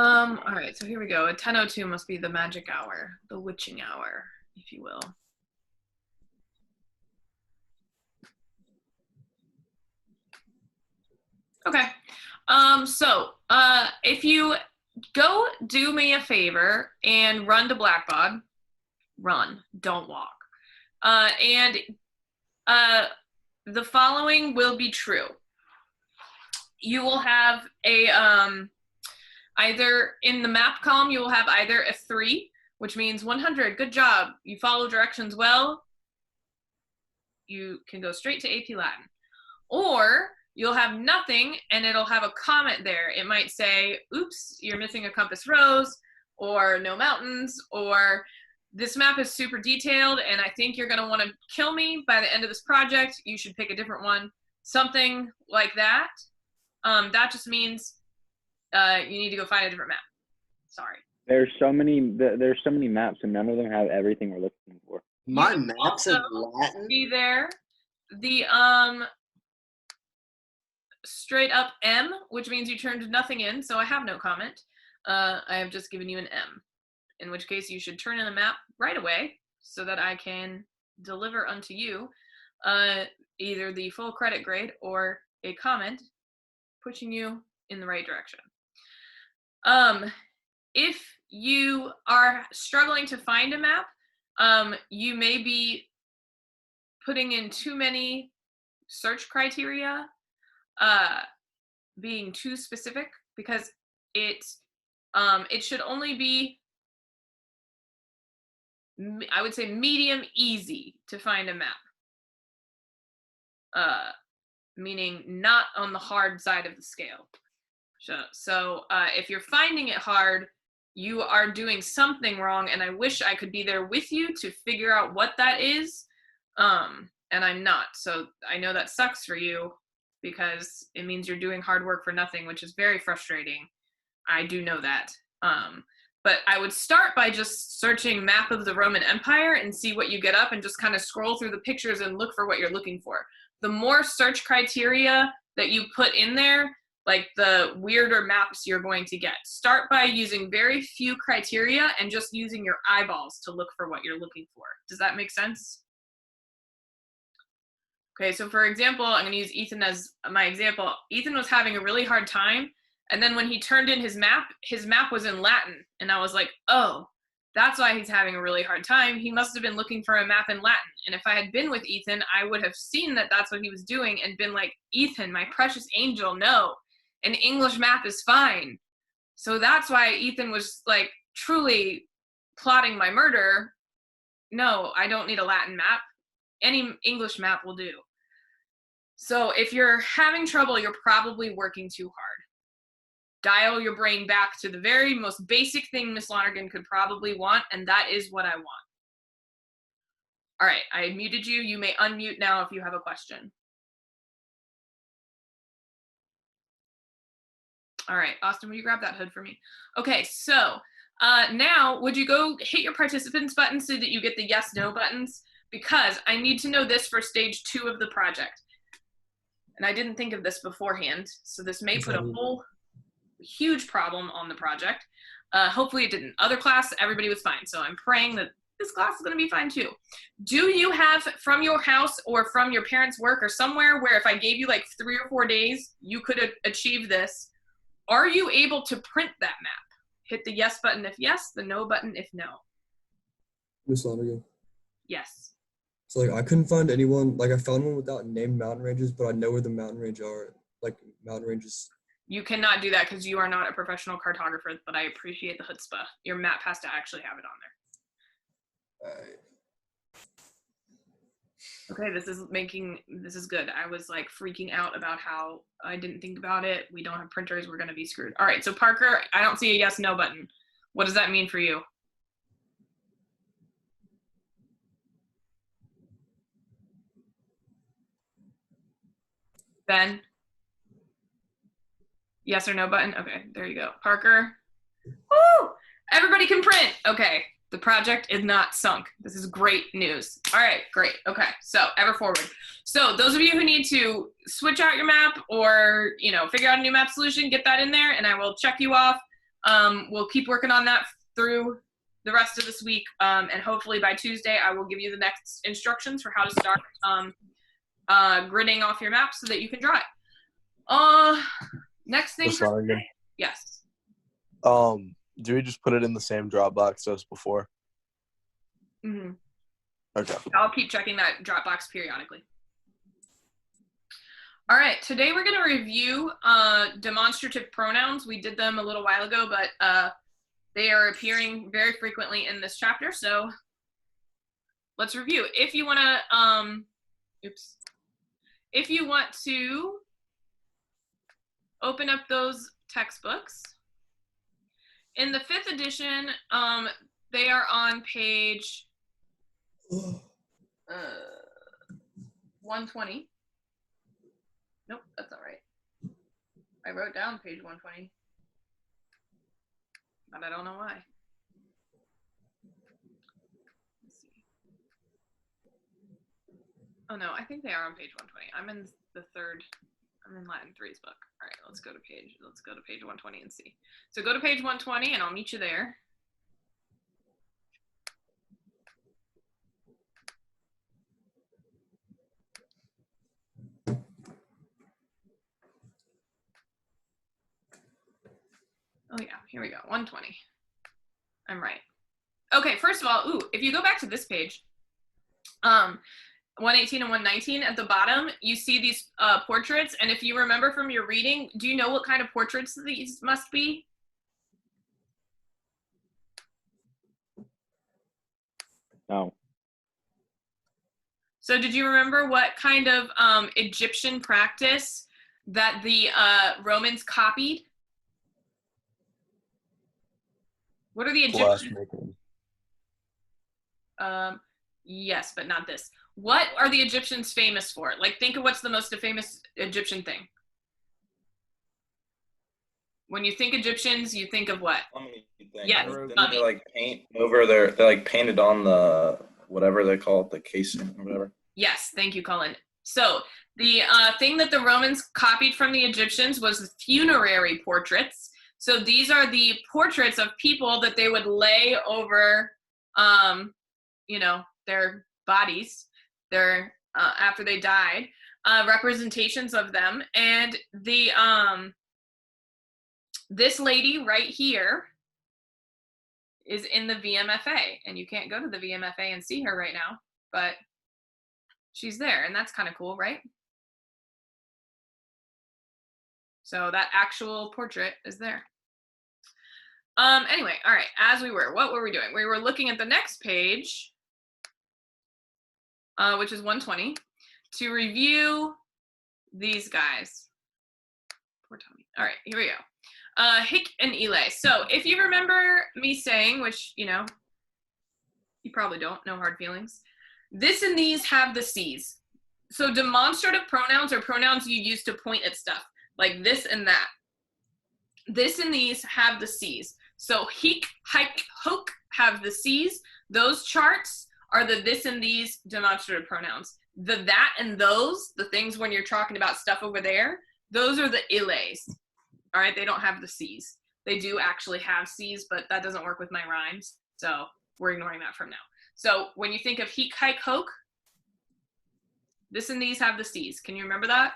All right, so here we go. A 10:02 must be the magic hour, the witching hour, if you will. Okay. If you go do me a favor and run to Blackbog, run, don't walk. The following will be true. You will have a either in the map column, you will have either a 3, which means 100, good job, you follow directions well, you can go straight to AP Latin. Or you'll have nothing and it'll have a comment there. It might say, oops, you're missing a compass rose, or no mountains, or this map is super detailed and I think you're gonna wanna kill me by the end of this project, you should pick a different one. Something like that. That just means you need to go find a different map. Sorry. There's so many maps and none of them have everything we're looking for. My maps in Latin? See there, the straight up M, which means you turned nothing in, so I have no comment. I have just given you an M, in which case you should turn in a map right away so that I can deliver unto you either the full credit grade or a comment pushing you in the right direction. If you are struggling to find a map, you may be putting in too many search criteria, being too specific, because it should only be, I would say, medium easy to find a map. Meaning not on the hard side of the scale. So if you're finding it hard, you are doing something wrong, and I wish I could be there with you to figure out what that is, and I'm not. So I know that sucks for you because it means you're doing hard work for nothing, which is very frustrating. I do know that. But I would start by just searching map of the Roman Empire and see what you get up, and just kind of scroll through the pictures and look for what you're looking for. The more search criteria that you put in there, like the weirder maps you're going to get. Start by using very few criteria and just using your eyeballs to look for what you're looking for. Does that make sense? Okay, so for example, I'm going to use Ethan as my example. Ethan was having a really hard time, and then when he turned in his map was in Latin, and I was like, oh, that's why he's having a really hard time. He must have been looking for a map in Latin. And if I had been with Ethan, I would have seen that that's what he was doing and been like, Ethan, my precious angel, no, an English map is fine. So that's why Ethan was like truly plotting my murder. No, I don't need a Latin map. Any English map will do. So if you're having trouble, you're probably working too hard. Dial your brain back to the very most basic thing Miss Lonergan could probably want, and that is what I want. All right, I muted you. You may unmute now if you have a question. All right, Austin, will you grab that hood for me? Okay, so now would you go hit your participants button so that you get the yes, no buttons? Because I need to know this for stage 2 of the project. And I didn't think of this beforehand, so this may put a whole huge problem on the project. Hopefully it didn't. Other class, everybody was fine. So I'm praying that this class is going to be fine too. Do you have from your house or from your parents' work or somewhere where if I gave you like 3 or 4 days, you could achieve this? Are you able to print that map? Hit the yes button if yes, the no button if no. Miss Lonergan. Yes. So like I couldn't find anyone, like I found one without named mountain ranges, but I know where the mountain range are, like mountain ranges. You cannot do that because you are not a professional cartographer, but I appreciate the chutzpah. Your map has to actually have it on there. Okay, this is good. I was like freaking out about how I didn't think about it. We don't have printers, we're gonna be screwed. All right, so Parker, I don't see a yes, no button. What does that mean for you? Ben? Yes or no button? Okay, there you go. Parker? Woo! Everybody can print. Okay, the project is not sunk. This is great news. All right, great. Okay, so ever forward. So those of you who need to switch out your map or, figure out a new map solution, get that in there and I will check you off. We'll keep working on that through the rest of this week, and hopefully by Tuesday I will give you the next instructions for how to start gridding off your map so that you can draw it. Next thing. Yes. Do we just put it in the same Dropbox as before? Mm-hmm. Okay. I'll keep checking that Dropbox periodically. All right, today we're going to review demonstrative pronouns. We did them a little while ago, but they are appearing very frequently in this chapter, so let's review. If you want to, if you want to open up those textbooks, in the 5th edition, they are on page 120. Nope, that's not right. I wrote down page 120, but I don't know why. Let's see. Oh no, I think they are on page 120. I'm in the third. I'm in Latin 3's book. All right, let's go to page 120 and see. So go to page 120 and I'll meet you there. Oh yeah, here we go, 120. I'm right. Okay, first of all, if you go back to this page, 118 and 119 at the bottom, you see these portraits, and if you remember from your reading, do you know what kind of portraits these must be? No. So did you remember what kind of Egyptian practice that the Romans copied? What are the Egyptians? Yes, but not this. What are the Egyptians famous for? Like, think of what's the most famous Egyptian thing. When you think Egyptians, you think of what? Yes. Didn't they like paint over their? They like painted on the whatever they call it, the casing or whatever. Yes, thank you, Colin. So the thing that the Romans copied from the Egyptians was funerary portraits. So these are the portraits of people that they would lay over, you know, their bodies, their after they died, representations of them. And the this lady right here is in the VMFA, and you can't go to the VMFA and see her right now, but she's there, and that's kind of cool, right? So that actual portrait is there. Anyway, all right, as we were, what were we doing? We were looking at the next page, which is 120, to review these guys. Poor Tommy. All right, here we go. Hic and Ile. So if you remember me saying, which, you know, you probably don't, no hard feelings, this and these have the C's. So demonstrative pronouns are pronouns you use to point at stuff, like this and that. This and these have the C's. So hic, hike, hoke have the C's. Those charts are the this and these demonstrative pronouns. The that and those, the things when you're talking about stuff over there, those are the iles. All right, they don't have the C's. They do actually have C's, but that doesn't work with my rhymes, so we're ignoring that from now. So when you think of hic, hike, hoke, this and these have the C's. Can you remember that?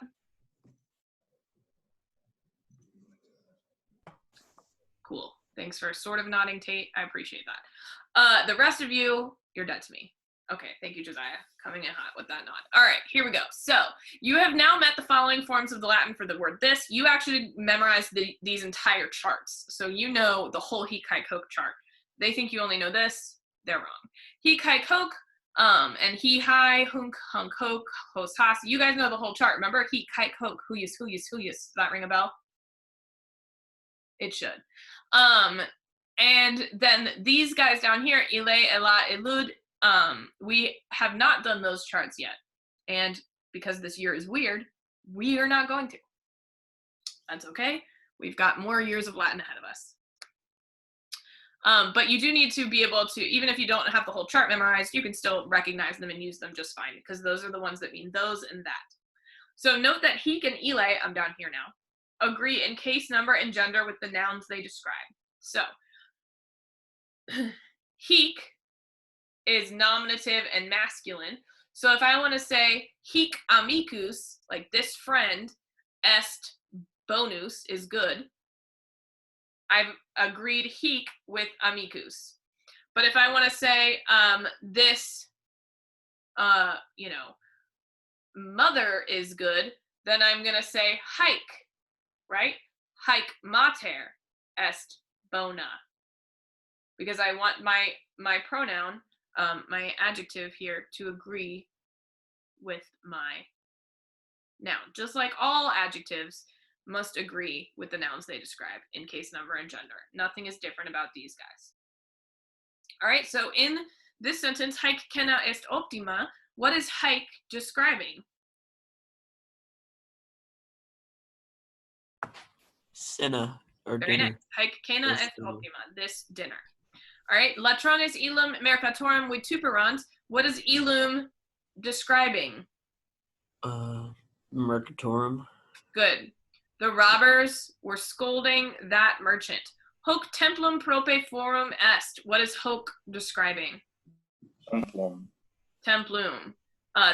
Cool. Thanks for sort of nodding, Tate. I appreciate that. The rest of you, you're dead to me. Okay, thank you, Josiah. Coming in hot with that nod. All right, here we go. So you have now met the following forms of the Latin for the word this. You actually memorized these entire charts. So you know the whole hic, hike, hoke chart. They think you only know this. They're wrong. Hic, hike, hoke, and he, hi, hunk, hunk, hoke, hos, has. You guys know the whole chart. Remember? Hic, hike, hoke, huyus, huyus, huyus. Does that ring a bell? It should. And then these guys down here, ile, ela, elud, we have not done those charts yet. And because this year is weird, we are not going to. That's okay. We've got more years of Latin ahead of us. But you do need to be able to, even if you don't have the whole chart memorized, you can still recognize them and use them just fine, because those are the ones that mean those and that. So note that hic and ile, I'm down here now, agree in case, number, and gender with the nouns they describe. So, hic is nominative and masculine. So if I want to say hic amicus, like this friend, est bonus is good, I've agreed hic with amicus. But if I want to say this, mother is good, then I'm going to say haec, right? Haec mater est bona. Because I want my pronoun, my adjective here, to agree with my noun. Just like all adjectives must agree with the nouns they describe in case, number, and gender. Nothing is different about these guys. All right, so in this sentence, haec cena est optima, what is haec describing? Cena or Very dinner. nice. Haec cena This est dinner. optima, this dinner. All right, latrones illum mercatorum vituperant. What is illum describing? Mercatorum. Good. The robbers were scolding that merchant. Hoc templum prope forum est. What is hoc describing? Templum. Templum.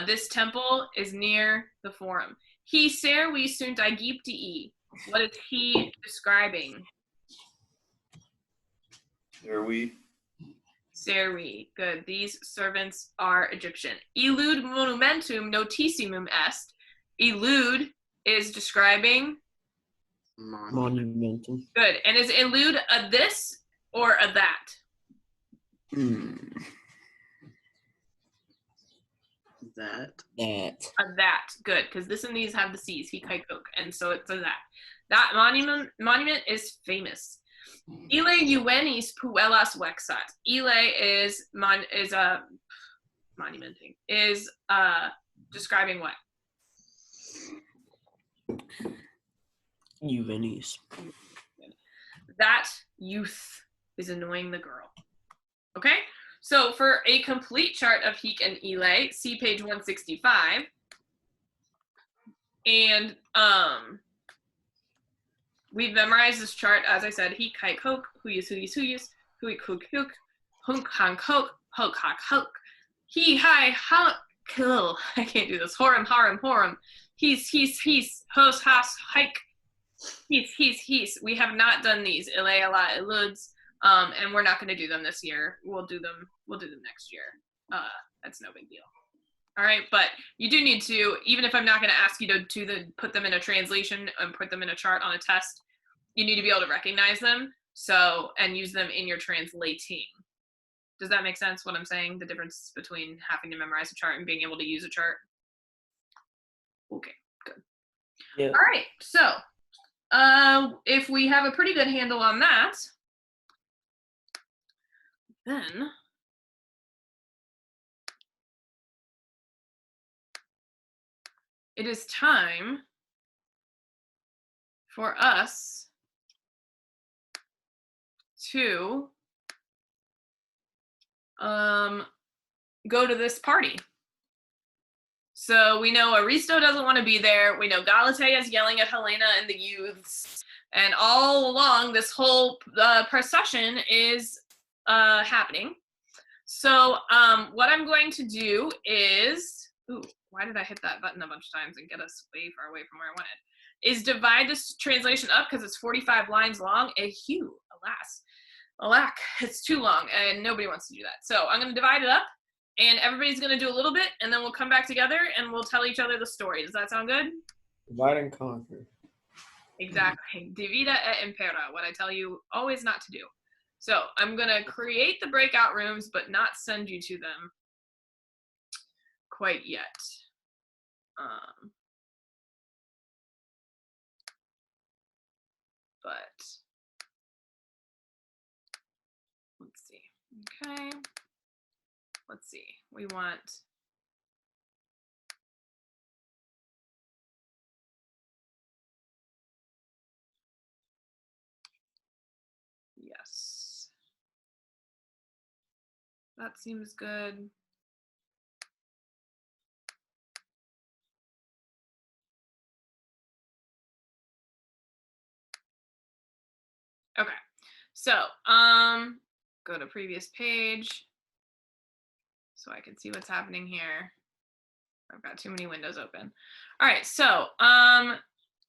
This temple is near the forum. He servi sunt Aegyptii. What is he describing? Here we. Servi. Good. These servants are Egyptian. Illud monumentum notissimum est. Illud is describing. Monumentum. Good. And is elude a this or a that? That. A that. Good. Because this and these have the C's. He kai coke. And so it's a that. That monument is famous. Ile juvenis puellas vexat. Ile is monumenting. Is describing what? Juvenis. That youth is annoying the girl. Okay? So for a complete chart of hic and ile, see page 165. And we've memorized this chart, as I said, hic, haec, hoc, huyus, huyus, huic, huc, huc, hunk, hank, hoc, hoc, hoc, hoc, he, hi, ha, kill. I can't do this. Horum, harum, horum. He's, hos, has, hike. He's. We have not done these. Ile, ela, eludes. And we're not going to do them this year. We'll do them next year. That's no big deal. All right, but you do need to, even if I'm not going to ask you to put them in a translation and put them in a chart on a test, you need to be able to recognize them and use them in your translating. Does that make sense, what I'm saying? The difference between having to memorize a chart and being able to use a chart? Okay, good. Yeah. All right, so if we have a pretty good handle on that, then it is time for us to go to this party. So we know Aristo doesn't want to be there. We know Galatea is yelling at Helena and the youths. And all along, this whole procession is happening. So what I'm going to do is, ooh, why did I hit that button a bunch of times and get us way far away from where I wanted? Is divide this translation up because it's 45 lines long. Ehew, alas. Alack, it's too long and nobody wants to do that. So I'm going to divide it up and everybody's going to do a little bit and then we'll come back together and we'll tell each other the story. Does that sound good? Divide and conquer. Exactly. Divida et impera, what I tell you always not to do. So I'm going to create the breakout rooms but not send you to them quite yet. But let's see. Okay. Let's see. We want yes. That seems good. Okay. So, go to previous page so I can see what's happening here. I've got too many windows open. All right, so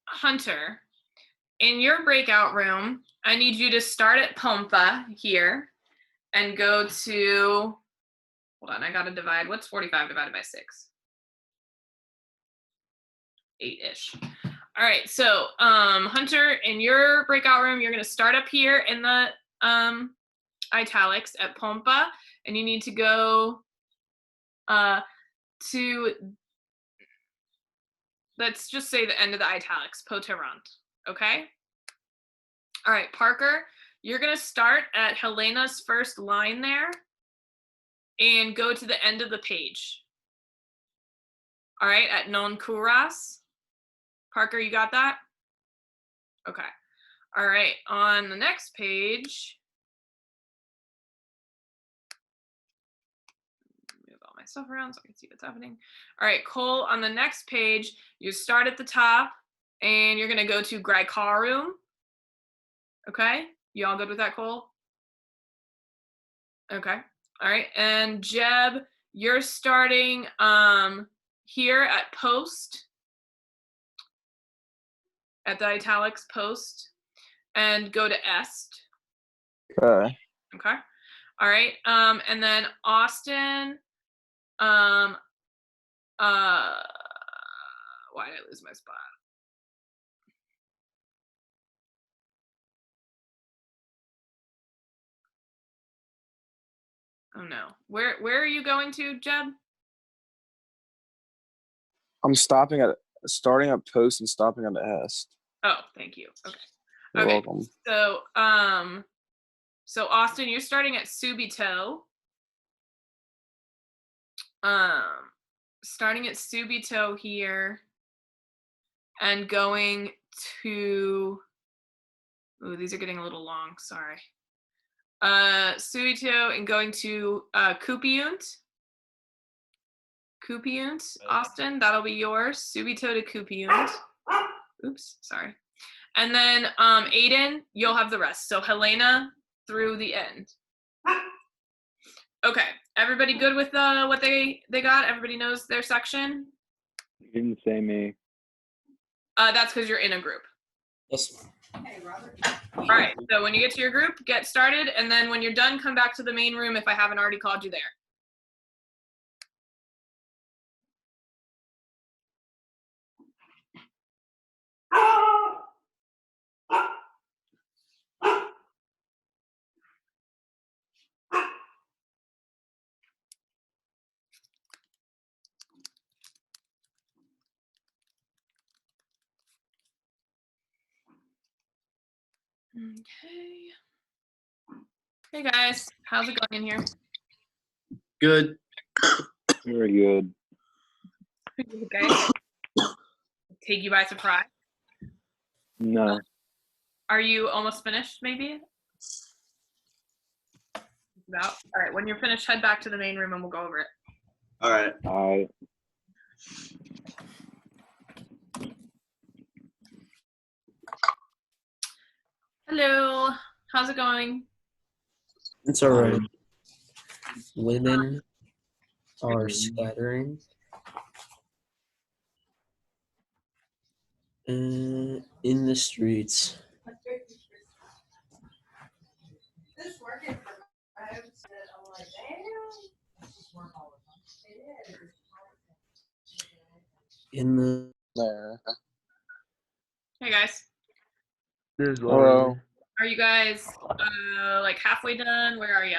Hunter, in your breakout room, I need you to start at Pompa here and go to, hold on, I gotta divide. What's 45 divided by 6? 8-ish. All right, so Hunter, in your breakout room, you're gonna start up here in the italics at Pompa, and you need to go to, let's just say the end of the italics, Poterant, okay? All right, Parker, you're gonna start at Helena's first line there and go to the end of the page. All right, at non curas. Parker, you got that? Okay. All right, on the next page, move all my stuff around so I can see what's happening. All right, Cole, on the next page, you start at the top and you're gonna go to Graikarum. Okay, you all good with that, Cole? Okay, all right, and Jeb, you're starting here at post, at the italics post, and go to est. Okay. Okay, all right, and then Austin, why did I lose my spot? Oh no, where are you going to, Jeb? I'm starting at post and stopping at the est. Oh, thank you. Okay. You're Okay. welcome. So Austin, you're starting at Subito. Starting at Subito here and going to, ooh, these are getting a little long, sorry. Subito and going to Kupiunt. Austin, that'll be yours. Subito to Kupiunt. Oops, sorry. And then Aiden, you'll have the rest. So Helena through the end. Okay, everybody good with what they got? Everybody knows their section? You didn't say me. That's because you're in a group. Yes. All right, so when you get to your group, get started, and then when you're done, come back to the main room if I haven't already called you there. Okay. Hey guys, how's it going in here? Good. Very good. Okay. Take you by surprise. No. Are you almost finished, maybe? About. All right, when you're finished, head back to the main room and we'll go over it. All right. I Hello, how's it going? It's all right. Women are scattering. In the streets. In the There. Hey guys, Hello. are you guys like halfway done? Where are you?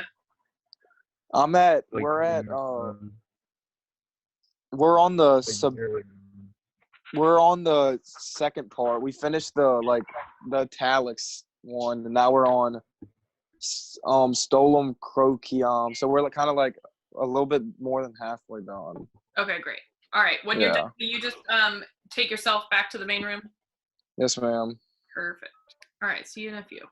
We're on the second part. We finished the italics one, and now we're on Stolum Croquium. So we're kind of like a little bit more than halfway done. Okay, great. All right, when you're done, can you just take yourself back to the main room? Yes, ma'am. Perfect. All right, see you in a few.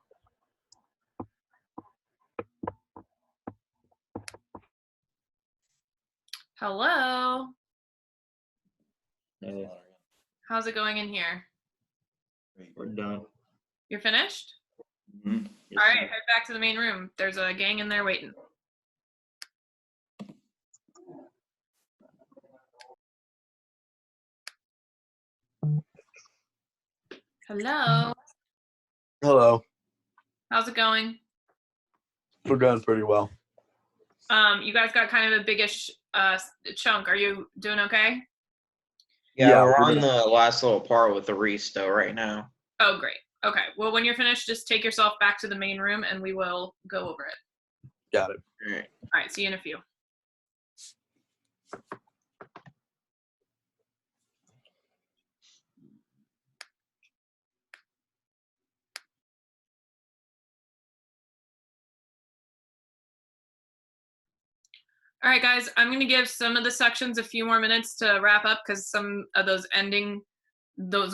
Hello. How's it going in here? We're done. You're finished? Mhm. All right, head back to the main room. There's a gang in there waiting. Hello. Hello. How's it going? We're doing pretty well. You guys got kind of a biggish chunk. Are you doing okay? Yeah, We're we're on good. the last little part with the resto right now. Oh, great. Okay. Well, when you're finished, just take yourself back to the main room and we will go over it. Got it. All right. All right. See you in a few. All right, guys, I'm going to give some of the sections a few more minutes to wrap up because some of those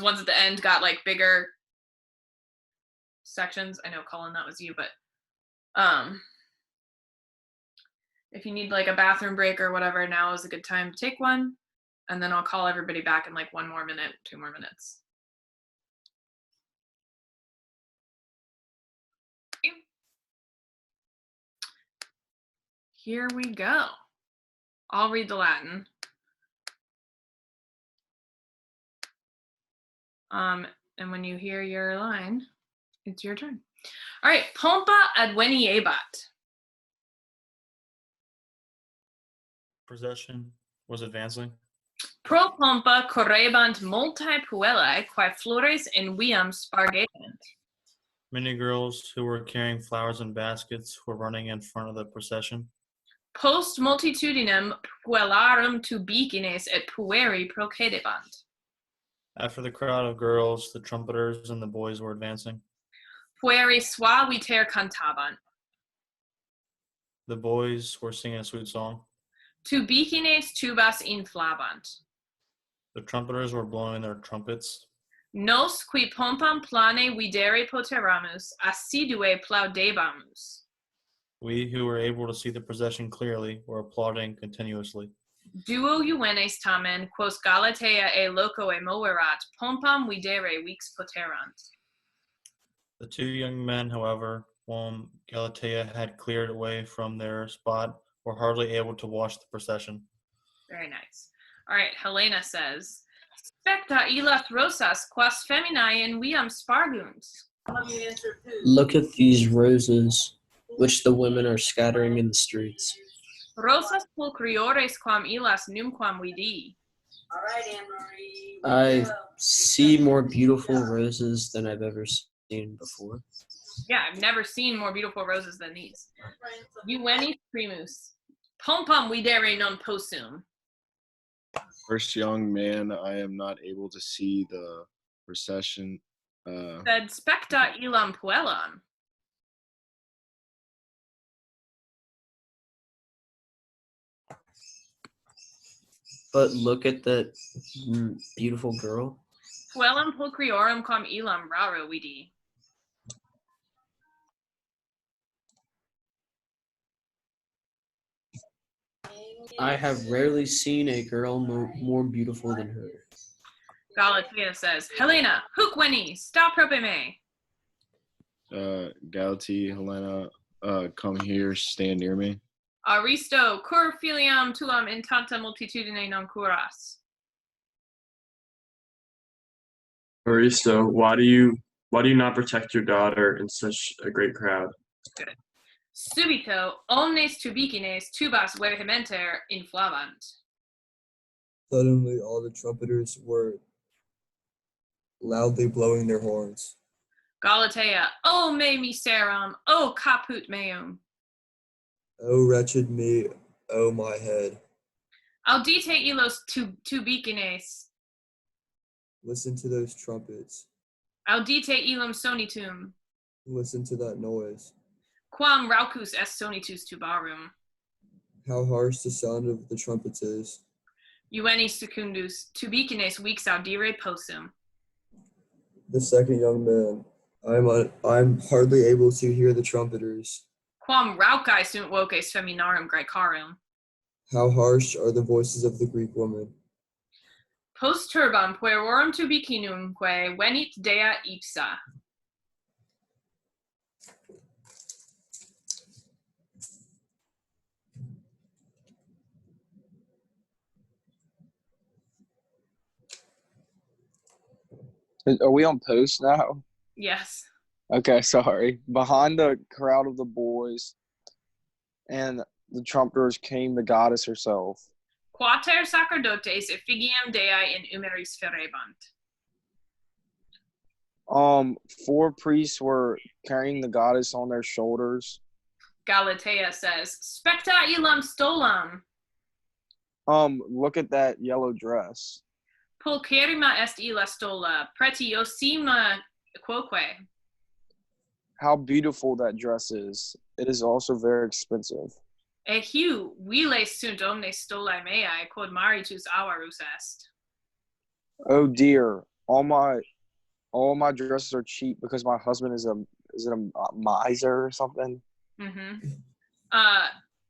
ones at the end got like bigger sections. I know, Colin, that was you, but if you need like a bathroom break or whatever, now is a good time to take one. And then I'll call everybody back in like 1 more minute, 2 more minutes. Here we go. I'll read the Latin. And when you hear your line, it's your turn. All right, pompa adveniebat. Procession was advancing. Pro pompa correbant multae puellae quae flores in viam spargebant. Many girls who were carrying flowers in baskets were running in front of the procession. Post multitudinem puellarum tubicines et pueri procedebant. After the crowd of girls, the trumpeters and the boys were advancing. Pueri suaviter cantabant. The boys were singing a sweet song. Tubicines tubas inflabant. The trumpeters were blowing their trumpets. Nos qui pompam plane videre poteramus, assidue plaudebamus. We who were able to see the procession clearly were applauding continuously. Duo juvenes tamen, quos Galatea e locoe moverat, pompam videre vix poterant. The 2 young men, however, whom Galatea had cleared away from their spot, were hardly able to watch the procession. Very nice. All right, Helena says, Specta illas rosas quas feminae in viam spargunt. Look at these roses, which the women are scattering in the streets. Rosas pulcriores quam illas numquam vidi. All right, Anne-Marie. I see more beautiful roses than I've ever seen before. Yeah, I've never seen more beautiful roses than these. Juvenis primus. Pompam videre non possum. First young man, I am not able to see the procession. Said specta illam puellam. But look at that beautiful girl. Puellam pulcriorum quam illam raro vidi. I have rarely seen a girl more beautiful than her. Galatea says, Helena, huc veni, sta prope me. Galatea, Helena, come here, stand near me. Aristo, cur filiam tuam in tanta multitudine non curas. Aristo, why do you not protect your daughter in such a great crowd? Good. Subito, omnes tubicines tubas vehementer inflavant. Suddenly, all the trumpeters were loudly blowing their horns. Galatea, o me miserum, o caput meum. Oh, wretched me, oh, my head. Audite illos tubicines. Listen to those trumpets. Audite illum sonitum. Listen to that noise. Quam raucus est sonitus tubarum. How harsh the sound of the trumpets is. Juvenis secundus, tubicines vix audire possum. The second young man. I'm hardly able to hear the trumpeters. Quam raucae sunt voces feminarum Graecarum. How harsh are the voices of the Greek woman. Post turbam puerorum tubicinumque venit dea ipsa. Are we on post now? Yes. Okay, sorry. Behind the crowd of the boys and the trumpeters came the goddess herself. Quater sacerdotes effigiam Dei in umeris ferebant. 4 priests were carrying the goddess on their shoulders. Galatea says, Specta illam stolam. Look at that yellow dress. Pulcherrima est illa stola, pretiosima quoque. How beautiful that dress is. It is also very expensive. Ehu, vile sunt omnes stolae meae, quod maritus avarus est. Oh dear, all my dresses are cheap because my husband is a miser or something.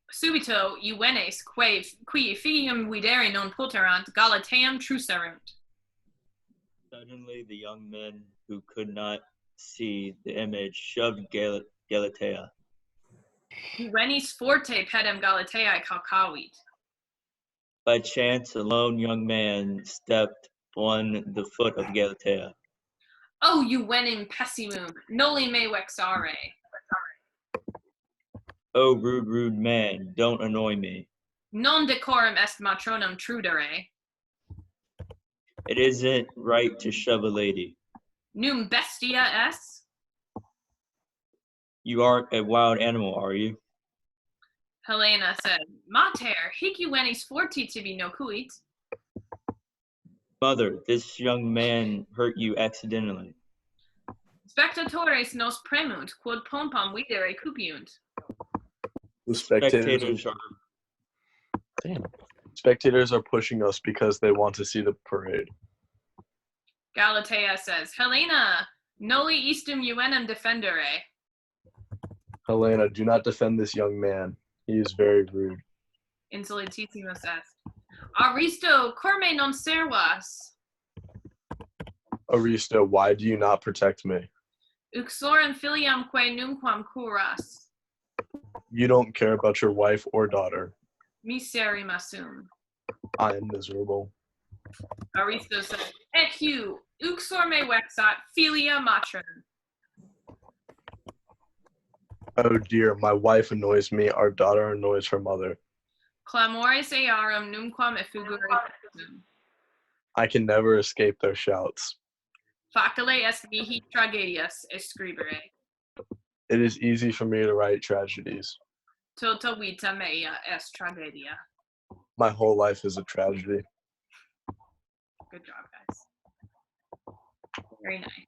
Subito juvenes qui effigiam videre non poterant Galateam truserunt. Suddenly the young men who could not see the image shoved Galatea. Juvenis forte pedem Galateae calcavit. By chance, a lone young man stepped on the foot of Galatea. O juvenem pessimum, noli me vexare. Oh, rude man, don't annoy me. Non decorum est matronum trudere. It isn't right to shove a lady. Num bestia est. You aren't a wild animal, are you? Helena said, Mater, hic juvenis forti tibi nocuit. Mother, this young man hurt you accidentally. Spectatores nos premunt, quod pompam videre cupiunt. The spectators are pushing us because they want to see the parade. Galatea says, Helena, noli istum juvenem defendere. Helena, do not defend this young man. He is very rude. Insolentissimus est. Aristo, corme non servas. Aristo, why do you not protect me? Uxorem filiam quae numquam curas. You don't care about your wife or daughter. Miserima sum. I am miserable. Aristo says, Et hu, uxor me vexat filia matron. Oh dear, my wife annoys me, our daughter annoys her mother. Clamores earum numquam effugere sum. I can never escape their shouts. Facile est mihi tragedias escribere. It is easy for me to write tragedies. Tota vita mea est tragedia. My whole life is a tragedy. Good job, guys. Very nice.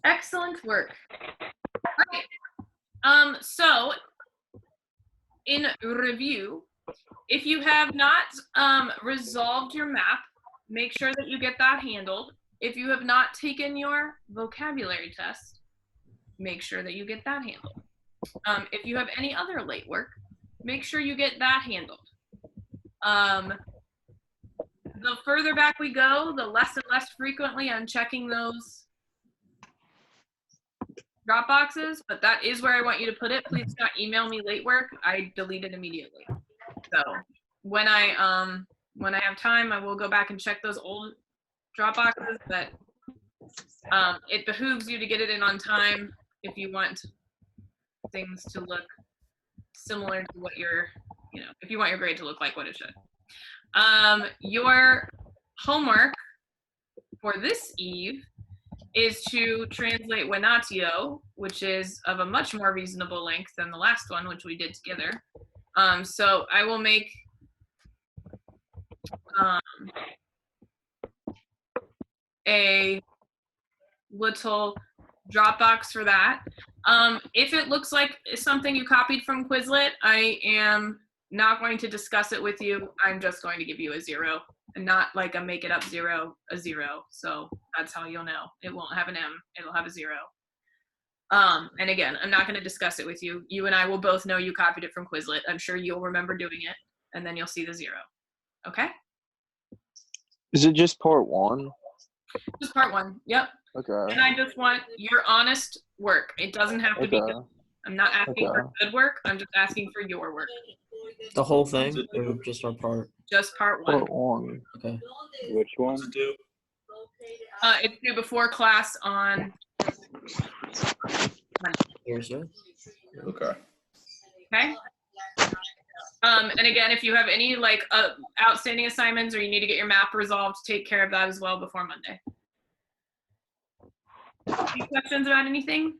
Excellent work. All right. So in review, if you have not resolved your map, make sure that you get that handled. If you have not taken your vocabulary test, make sure that you get that handled. If you have any other late work, make sure you get that handled. The further back we go, the less and less frequently I'm checking those drop boxes, but that is where I want you to put it. Please do not email me late work. I delete it immediately. So when I have time, I will go back and check those old drop boxes, but it behooves you to get it in on time if you want things to look similar to what if you want your grade to look like what it should. Your homework for this eve is to translate venatio, which is of a much more reasonable length than the last one, which we did together. So I will make a little Dropbox for that. If it looks like something you copied from Quizlet, I am not going to discuss it with you. I'm just going to give you a 0, and not like a make it up 0, a 0. So that's how you'll know. It won't have an M, it'll have a 0. And again, I'm not going to discuss it with you. You and I will both know you copied it from Quizlet. I'm sure you'll remember doing it, and then you'll see the 0. Okay? Is it just part 1? Just part 1. Yep. Okay. And I just want your honest work. It doesn't have to be good. I'm not asking for good work. I'm just asking for your work. The whole thing, or just our part? Just part one. on. Okay. Which one? What's it do? It's due before class on Monday. Thursday. Okay. Okay. And again, if you have any like outstanding assignments or you need to get your map resolved, take care of that as well before Monday. Any questions about anything?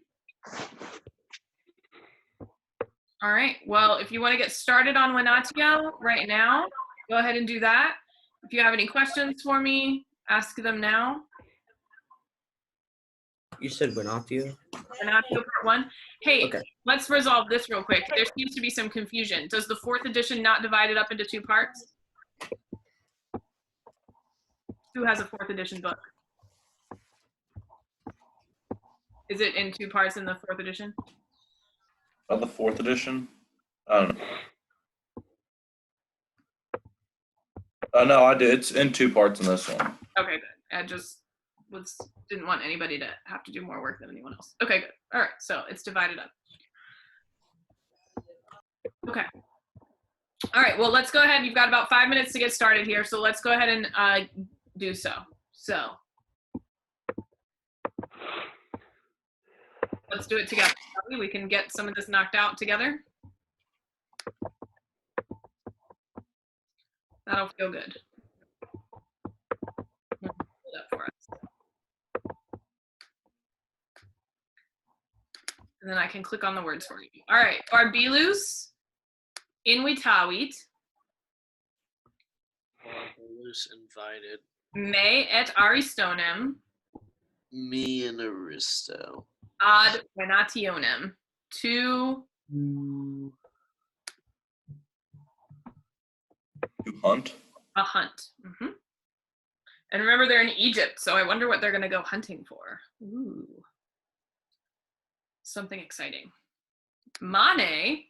All right. Well, if you want to get started on Winatio right now, go ahead and do that. If you have any questions for me, ask them now. You said Winatio? Winatio part one. Hey, Okay. let's resolve this real quick. There seems to be some confusion. Does the 4th edition not divide it up into 2 parts? Who has a 4th edition book? Is it in 2 parts in the 4th edition? The 4th edition? I don't know. No, I did. It's in 2 parts in this one. Okay, good. I just didn't want anybody to have to do more work than anyone else. Okay, good. All right, so it's divided up. Okay. All right, well, let's go ahead. You've got about 5 minutes to get started here, so let's go ahead and do so. So let's do it together. We can get some of this knocked out together. That'll feel good. Hold up for us. And then I can click on the words for you. All right, Barbilus Inwitawit Barbilus invited me et Aristonem me and Aristo ad venationem to hunt. a hunt. And remember, they're in Egypt, so I wonder what they're going to go hunting for. Ooh. Something exciting. Mane.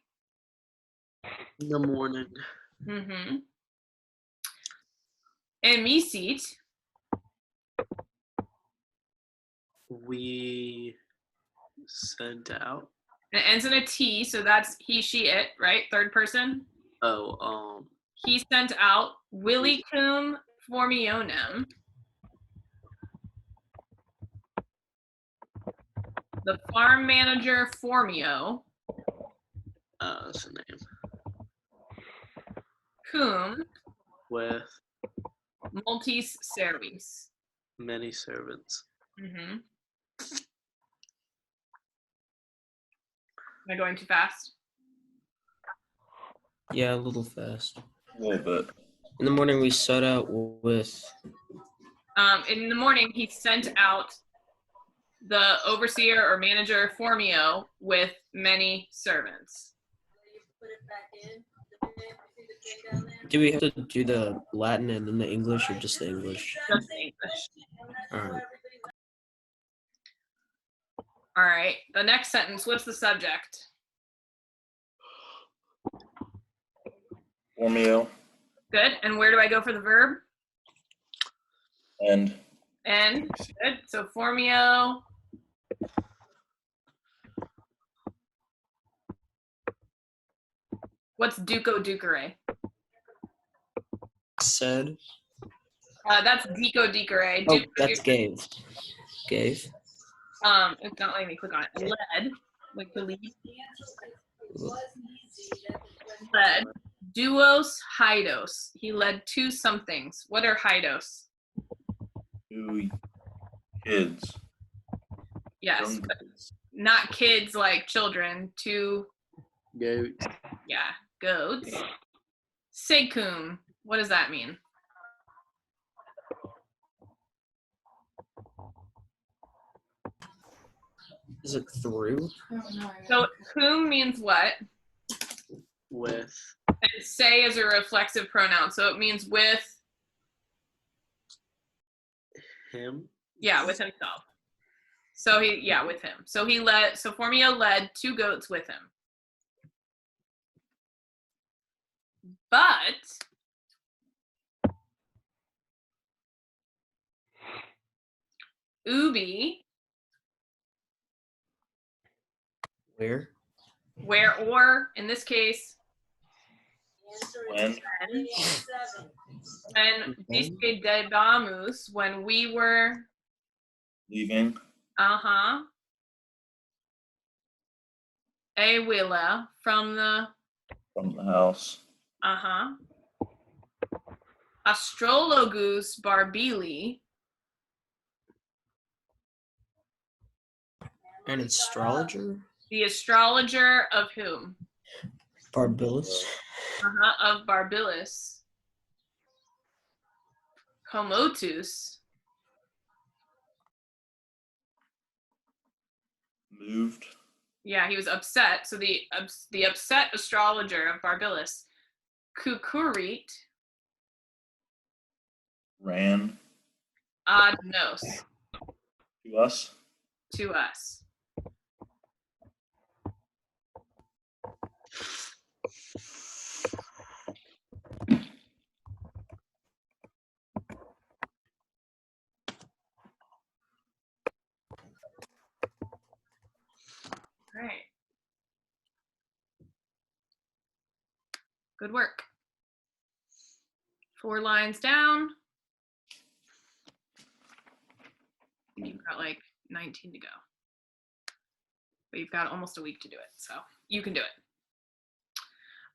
in the morning. And Misit. We sent out. And it ends in a T, so that's he, she, it, right? Third person. Oh, He sent out Willicum formionem. The farm manager Formio. that's the name. Cum With multis servis. many servants. Am I going too fast? Yeah, a little fast. A little bit. In the morning, we set out with. In the morning, he sent out the overseer or manager Formio with many servants. Do we have to do the Latin and then the English, or just the English? Just English. All right. All right. The next sentence, what's the subject? Formio. Good. And where do I go for the verb? And. And. Good. So Formio. What's duco ducere? Said. That's dico dicere. Oh, that's gave. Gave. It's not letting me click on it. Led, like the lead. Led. Duos hydos. He led 2 somethings. What are hydos? 2 kids. Yes, Young but kids. not kids like children. 2. Goats. Yeah, goats. Secum. What does that mean? Is it through? So cum means what? With. And say is a reflexive pronoun, so it means with. Him. Yeah, with himself. So with him. So Formio led 2 goats with him. But ubi, Where? or in this case, When? When dice debamos, when we were Leaving. Awila from the House. Astrologus Barbili. An astrologer? The astrologer of whom? Barbilus. Of Barbilus. Comotus. Moved. Yeah, he was upset. So the upset astrologer of Barbilus. Kukurit. Ran. Ad nos. To us. To us. All right. Good work. 4 lines down. You've got like 19 to go. But you've got almost a week to do it, so you can do it.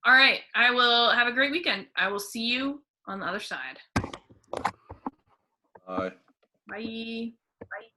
All right, I will have a great weekend. I will see you on the other side. Bye. Bye. Bye.